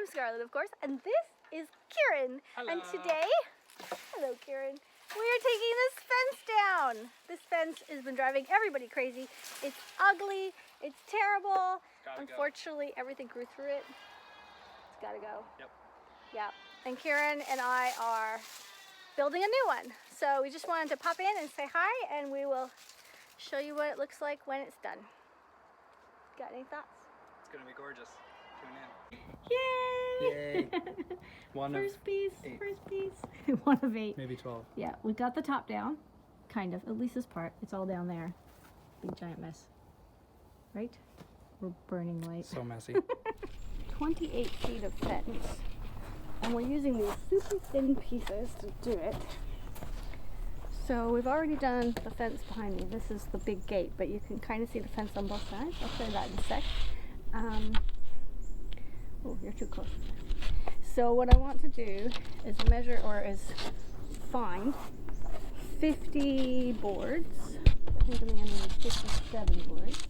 I'm Scarlett, of course, and this is Kieran. Hello. And today, hello Kieran, we are taking this fence down. This fence has been driving everybody crazy. It's ugly, it's terrible. Unfortunately, everything grew through it. It's gotta go. Yep. Yeah, and Kieran and I are building a new one. So we just wanted to pop in and say hi, and we will show you what it looks like when it's done. Got any thoughts? It's gonna be gorgeous. Tune in. Yay! One first of piece, 8. first piece. 1 of 8. Maybe 12. Yeah, we got the top down, kind of. At least this part. It's all down there. Big giant mess. Right? We're burning light. So messy. 28 feet of fence. And we're using these super thin pieces to do it. So we've already done the fence behind me. This is the big gate, but you can kind of see the fence on both sides. I'll show you that in a sec. Oh, you're too close. So what I want to do is measure, or is find 50 boards. I think I'm going to need 57 boards.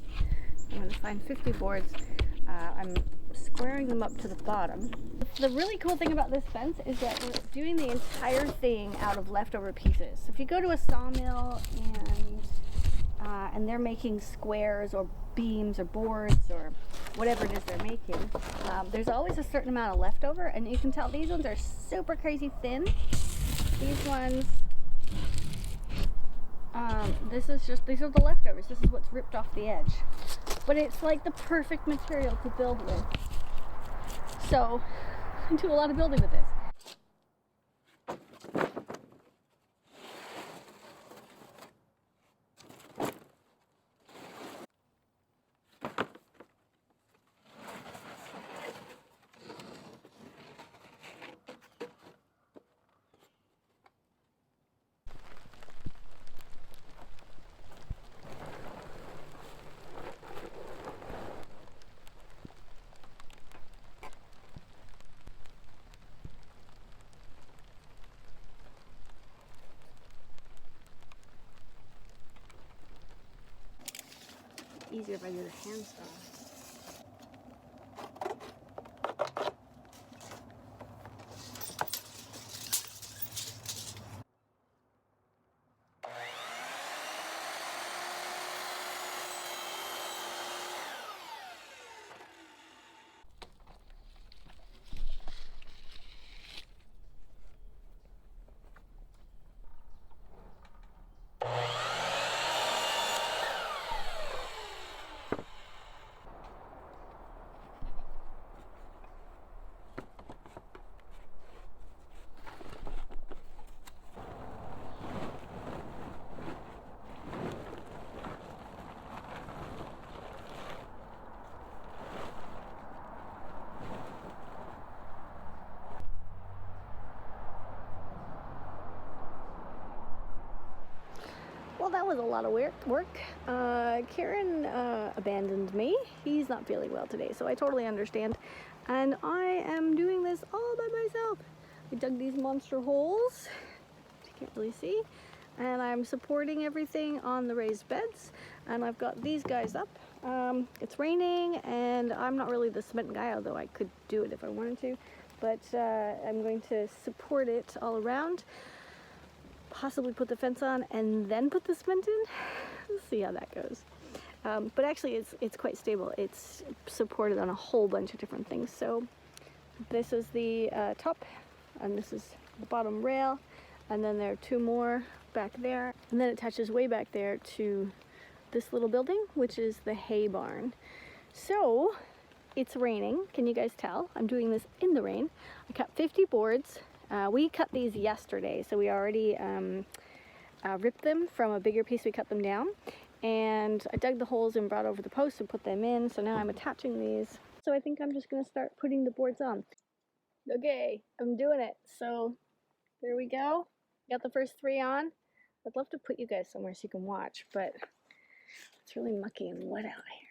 I'm going to find 50 boards. I'm squaring them up to the bottom. The really cool thing about this fence is that we're doing the entire thing out of leftover pieces. If you go to a sawmill and they're making squares or beams or boards or whatever it is they're making, there's always a certain amount of leftover, and you can tell these ones are super crazy thin. These ones, these are the leftovers. This is what's ripped off the edge. But it's like the perfect material to build with. So I do a lot of building with this. Easier if I do the hand stuff. Well, that was a lot of work. Kieran abandoned me. He's not feeling well today, so I totally understand. And I am doing this all by myself. I dug these monster holes, you can't really see, and I'm supporting everything on the raised beds, and I've got these guys up. It's raining, and I'm not really the cement guy, although I could do it if I wanted to, but I'm going to support it all around. Possibly put the fence on and then put the cement in. We'll see how that goes. But actually it's quite stable. It's supported on a whole bunch of different things. So this is the top, and this is the bottom rail, and then there are 2 more back there, and then it attaches way back there to this little building, which is the hay barn. So it's raining. Can you guys tell? I'm doing this in the rain. I cut 50 boards. We cut these yesterday, so we already ripped them from a bigger piece. We cut them down, and I dug the holes and brought over the posts and put them in. So now I'm attaching these. So I think I'm just going to start putting the boards on. Okay, I'm doing it. So there we go. Got the first 3 on. I'd love to put you guys somewhere so you can watch, but it's really mucky and wet out here.